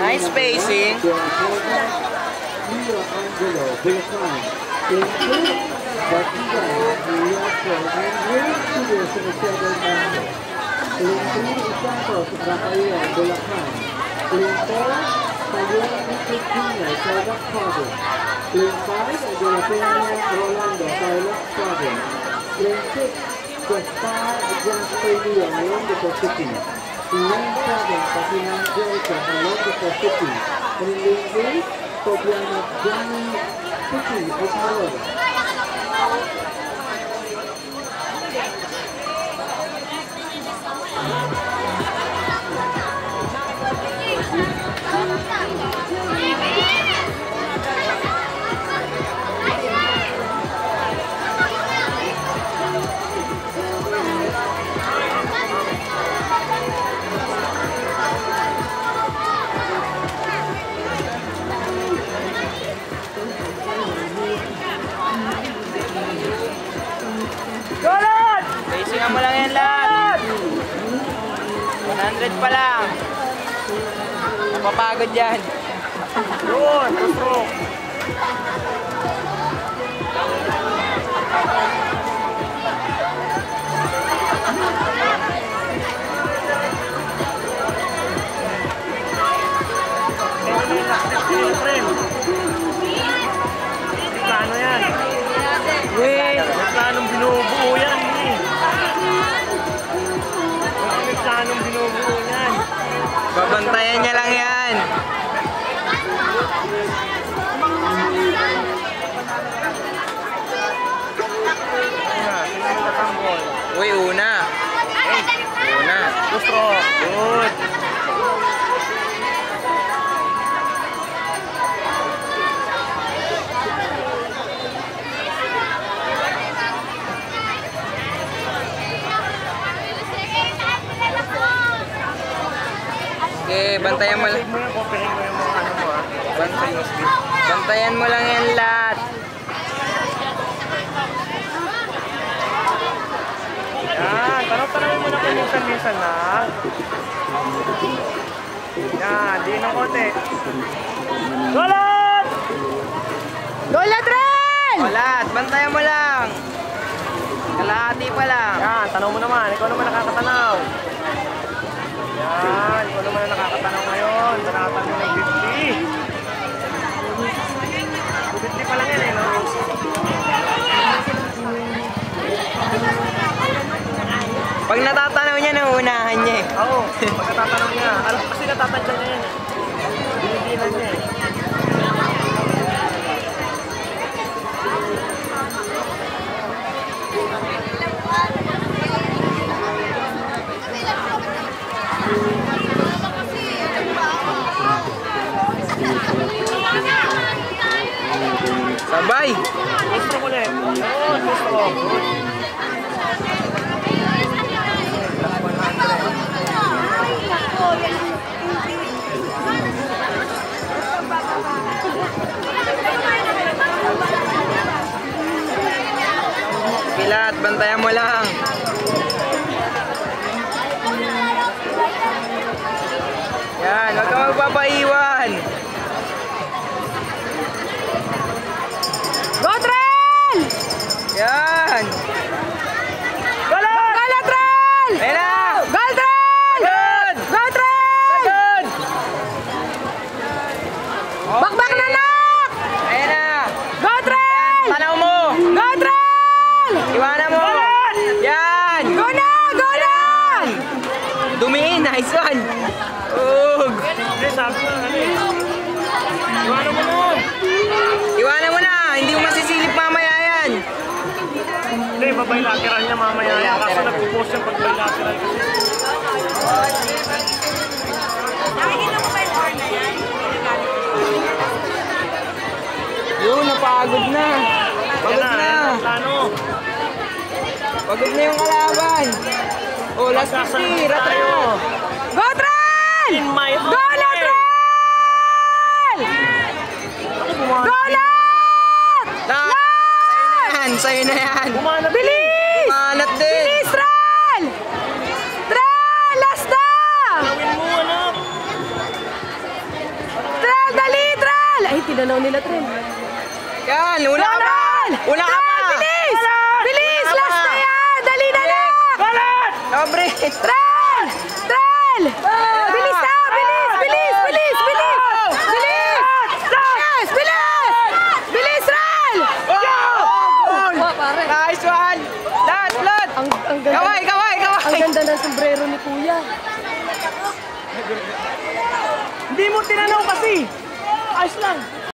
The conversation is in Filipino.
Nice spacing. Pacingan mo lang yan lahat. 100 pa lang. Napapagod yan. Yun, stroke. Plano yan. Wait. Planong binubuo yan. Planong binubuo yan. Babantayan niya lang yan. Uy, una. Una. Gusto. Good. Okay, bantayan mo lang. Bantayan mo lang yan lahat. Yan, tanong-tanongin mo na kung minsan-minsan na. Yan, di ng konti. Golat! Golat rin! Golat, bantayan mo lang. Kalahati pa lang. Yan, tanong mo naman. Ikaw naman nakakatanaw. Yan, ikaw naman na nakakatanaw ngayon. Nakakatanaw ng 50. 50 pa lang yan eh, no? Pag natatanaw niya, nauunahan niya eh. Oo, pag natatanaw niya. Alam kasi natatadya niya yan eh. Binibilan niya eh. Sabay! Gusto ko ulit. Yun, gusto ko. Pilat, bantayan mo lang. Yan, huwag kang magpapaiwan. Go Trail! Yan! Golat! Golat Trail! Ayan na! Go Trail! Good! Go Trail! Good! Bakbak na nak! Ayan na! Go Trail! Tanaw mo! Go Trail! Iwanan mo! Yan! Go na! Go na! Dumiin! Nice one! Ug! Hindi, sabi ko ano eh. Iwanan mo mo! Iwanan mo na! Hindi mo masisilip mamaya yan! Hindi, babaylateral niya mamaya yan. Kaso nagpo-post yung pag-bilateral kasi. Nakikita mo ba yung horn na yan? Yun, napagod na! Pagod na! Plano. Pagod na yung kalaban! Oh, last 50! Rata na! Go Trail! In my Go na Trail! Golat! Sa'yo na yan! Bumanat Bilis! Bumanat din! Bilis, Trail! Trail! Last na! Gawin mo, anak! tinanaw nila, Tren. Yan, una ka pa! Una ka pa! Bilis! Bilis! Last na yan! Dali na lang! Balat! Sobre! Tren! Tren! Bilis na! Bilis! Bilis! Bilis! Bilis! Bilis! Bilis! Bilis! Bilis, Tren! Pare. Nice one! Lot! Ang ganda. Kaway! Ang ganda ng sombrero ni Kuya. Hindi mo tinanaw kasi. Ayos lang.